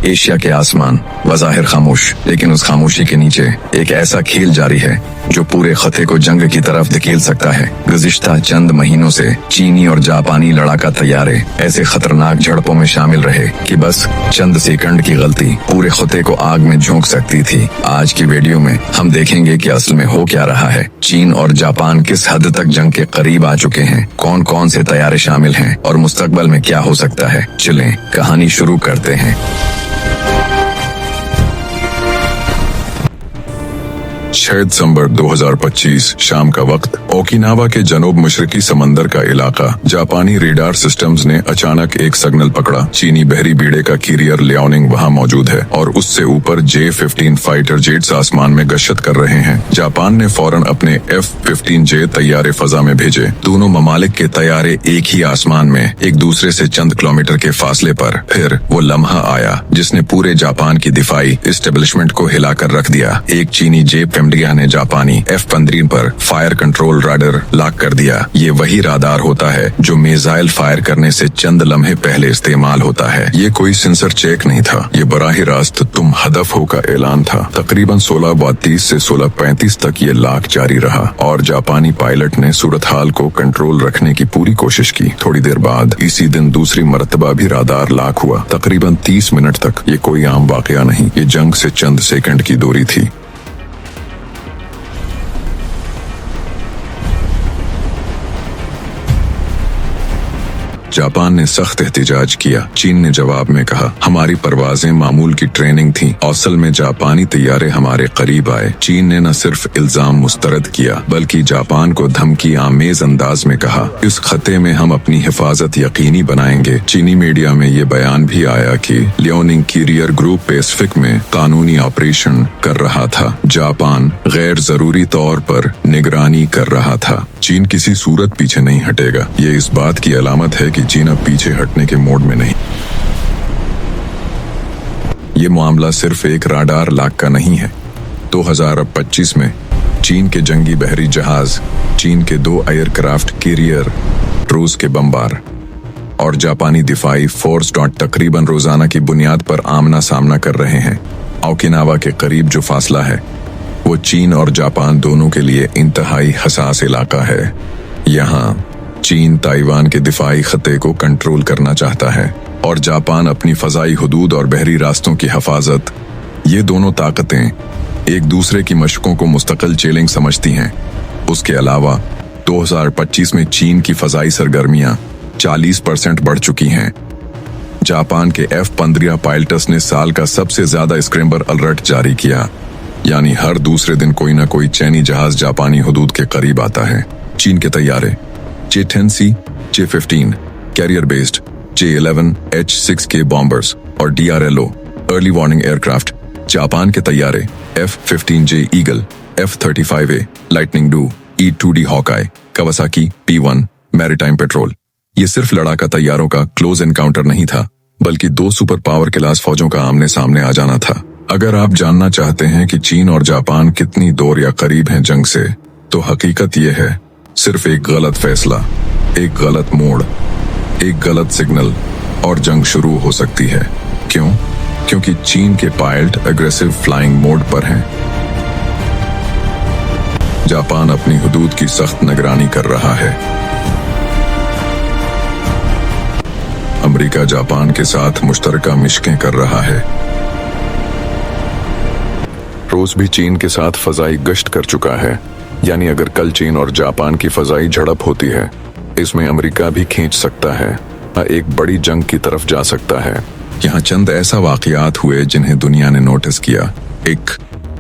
Asia के आसमान बज़ाहिर खामोश, लेकिन उस खामोशी के नीचे एक ऐसा खेल जारी है जो पूरे खते को जंग की तरफ धकेल सकता है। गुज़िश्ता चंद महीनों से चीनी और जापानी लड़ाका तैयारे ऐसे खतरनाक झड़पों में शामिल रहे कि बस चंद सेकंड की गलती पूरे खते को आग में झोंक सकती थी। आज की वीडियो में हम देखेंगे कि असल में हो क्या रहा है, चीन और जापान किस हद तक जंग के करीब आ चुके हैं, कौन कौन से तैयारे शामिल हैं और मुस्तकबल में क्या हो सकता है। चलें कहानी शुरू करते हैं। 6 दिसंबर 2025 शाम का वक्त ओकिनावा के जनूब मशरकी समंदर का इलाका। जापानी रेडार सिस्टम्स ने अचानक एक सिग्नल पकड़ा। चीनी बहरी बीड़े का कैरियर लियाओनिंग वहां मौजूद है और उससे ऊपर J-15 फाइटर जेट्स आसमान में गश्त कर रहे हैं। जापान ने फौरन अपने F-15J तैयारे फजा में भेजे। दोनों ममालिक के तैयारे एक ही आसमान में एक दूसरे से चंद किलोमीटर के फासले पर। फिर वो लम्हा आया जिसने पूरे जापान की दिफाई एस्टेब्लिशमेंट को हिलाकर रख दिया। एक चीनी J-15 ने जापानी F-15 पर फायर कंट्रोल राडार लॉक कर दिया। ये वही राडार होता है जो मिसाइल फायर करने से चंद लम्हे पहले इस्तेमाल होता है। ये कोई सेंसर चेक नहीं था, ये बराह रास्त तुम हदफ हो का ऐलान था। तकरीबन 16:32 से 16:35 तक ये लॉक जारी रहा और जापानी पायलट ने सूरत हाल को कंट्रोल रखने की पूरी कोशिश की। थोड़ी देर बाद इसी दिन दूसरी मरतबा भी राडार लॉक हुआ। तकरीबन 30 मिनट तक। ये कोई आम वाकया नहीं, ये जंग से चंद सेकंड की दूरी थी। जापान ने सख्त एहतिजाज किया। चीन ने जवाब में कहा, हमारी परवाजें मामूल की ट्रेनिंग थी। असल में जापानी तैयारे हमारे करीब आए। चीन ने न सिर्फ इल्जाम मुस्तरद किया बल्कि जापान को धमकी आमेज अंदाज में कहा, इस खते में हम अपनी हिफाजत यकीनी बनाएंगे। चीनी मीडिया में ये बयान भी आया कि लियोनिंग कैरियर ग्रुप पैसिफिक में कानूनी ऑपरेशन कर रहा था। जापान गैर जरूरी तौर पर निगरानी कर रहा था। चीन किसी सूरत पीछे नहीं हटेगा। ये इस बात की अलामत है कि चीन अब पीछे हटने के मोड में नहीं। ये मामला सिर्फ एक राडार लॉक का नहीं है। 2025 में चीन के जंगी बहरी जहाज, चीन के 2 एयरक्राफ्ट कैरियर, रूस के बमबार और जापानी दिफाई फोर्स तकरीबन रोजाना की बुनियाद पर आमना सामना कर रहे हैं। ओकिनावा के करीब जो फासला है वो चीन और जापान दोनों के लिए इंतहाई हसास इलाका है। यहाँ चीन ताइवान के दिफाई खते को कंट्रोल करना चाहता है और जापान अपनी फजाई हुदूद और बहरी रास्तों की हिफाजत। ये दोनों ताकतें एक दूसरे की मशकों को मुस्तकिल चैलेंज समझती हैं। उसके अलावा 2025 में चीन की फजाई सरगर्मियां 40% बढ़ चुकी हैं। जापान के F-15 पायलट्स ने साल का सबसे ज्यादा स्क्रैम्बर अलर्ट जारी किया, यानी हर दूसरे दिन कोई ना कोई चीनी जहाज जापानी हुदूद के करीब आता है। चीन के तैयारे J-10C, J-15 career based, J-11 H-6K bombers और DRLO early warning aircraft. Japan के तैयारे F-15J eagle, F-35A lightning do, E-2D Hawkeye, Kawasaki P-1 maritime petrol. ये सिर्फ लड़ाका तैयारों का क्लोज एनकाउंटर नहीं था बल्कि 2 सुपर पावर क्लास फौजों का आमने सामने आ जाना था। अगर आप जानना चाहते हैं कि चीन और जापान कितनी दूर या करीब हैं जंग से, तो हकीकत यह है, सिर्फ एक गलत फैसला, एक गलत मोड़, एक गलत सिग्नल और जंग शुरू हो सकती है। क्यों? क्योंकि चीन के पायलट एग्रेसिव फ्लाइंग मोड पर हैं। जापान अपनी हुदूद की सख्त निगरानी कर रहा है। अमेरिका जापान के साथ मुश्तरका मिशकें कर रहा है। रूस भी चीन के साथ फजाई गश्त कर चुका है। यानी अगर कल चीन और जापान की फजाई झड़प होती है, इसमें अमेरिका भी खींच सकता है, एक बड़ी जंग की तरफ जा सकता है। यहाँ चंद ऐसा वाकयात हुए जिन्हें दुनिया ने नोटिस किया। एक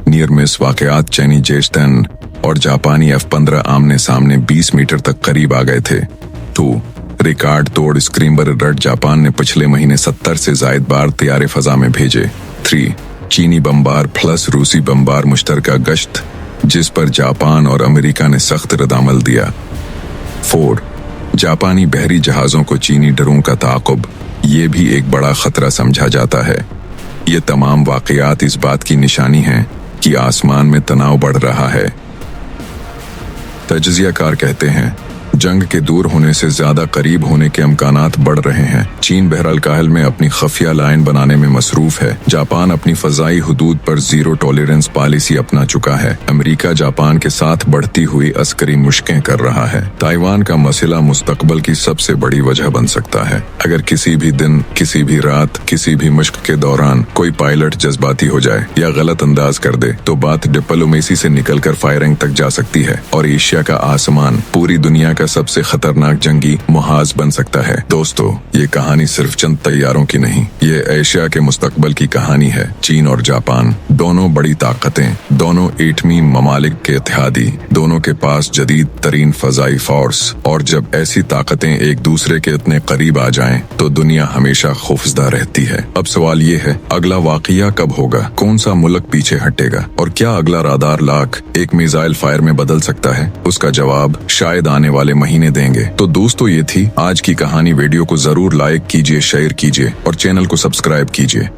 नियर मिस वाकयात, चीनी J-10 और जापानी F-15 आमने सामने 20 मीटर तक करीब आ गए थे। 2 रिकॉर्ड तोड़ स्क्रैम्बर अलर्ट, जापान ने पिछले महीने 70 से ज्यादा बार तैयारे फजा में भेजे। 3 चीनी बमबार प्लस रूसी बमबार मुश्तरका गश्त जिस पर जापान और अमेरिका ने सख्त रद्दअमल दिया। 4 जापानी बहरी जहाजों को चीनी ड्रोन का ताक़ुब, ये भी एक बड़ा खतरा समझा जाता है। ये तमाम वाकयात इस बात की निशानी हैं कि आसमान में तनाव बढ़ रहा है। तजज़ियाकार कहते हैं जंग के दूर होने से ज्यादा करीब होने के अमकानात बढ़ रहे हैं। चीन बहरहाल काहिल में अपनी खफिया लाइन बनाने में मसरूफ है। जापान अपनी फजाई हुदूद पर जीरो टॉलरेंस पॉलिसी अपना चुका है। अमेरिका जापान के साथ बढ़ती हुई अस्करी मुश्कें कर रहा है। ताइवान का मसला मुस्तकबल की सबसे बड़ी वजह बन सकता है। अगर किसी भी दिन, किसी भी रात, किसी भी मुश्क के दौरान कोई पायलट जज्बाती हो जाए या गलत अंदाज कर दे तो बात डिप्लोमेसी से निकलकर फायरिंग तक जा सकती है और एशिया का आसमान पूरी दुनिया का सबसे खतरनाक जंगी मुहाज बन सकता है। दोस्तों, ये कहानी सिर्फ चंद तैयारों की नहीं, ये एशिया के मुस्तकबल की कहानी है। चीन और जापान दोनों बड़ी ताकतें, दोनों एटमी ममालिक के इत्तेहादी, दोनों के पास जदीद तरीन फजाई फोर्स, और जब ऐसी ताकतें एक दूसरे के इतने करीब आ जाएं तो दुनिया हमेशा खौफजदा रहती है। अब सवाल ये है, अगला वाकया कब होगा? कौन सा मुल्क पीछे हटेगा? और क्या अगला राडार लाख एक मिसाइल फायर में बदल सकता है? उसका जवाब शायद आने वाले महीने देंगे। तो दोस्तों, ये थी आज की कहानी। वीडियो को जरूर लाइक कीजिए, शेयर कीजिए और चैनल को सब्सक्राइब कीजिए।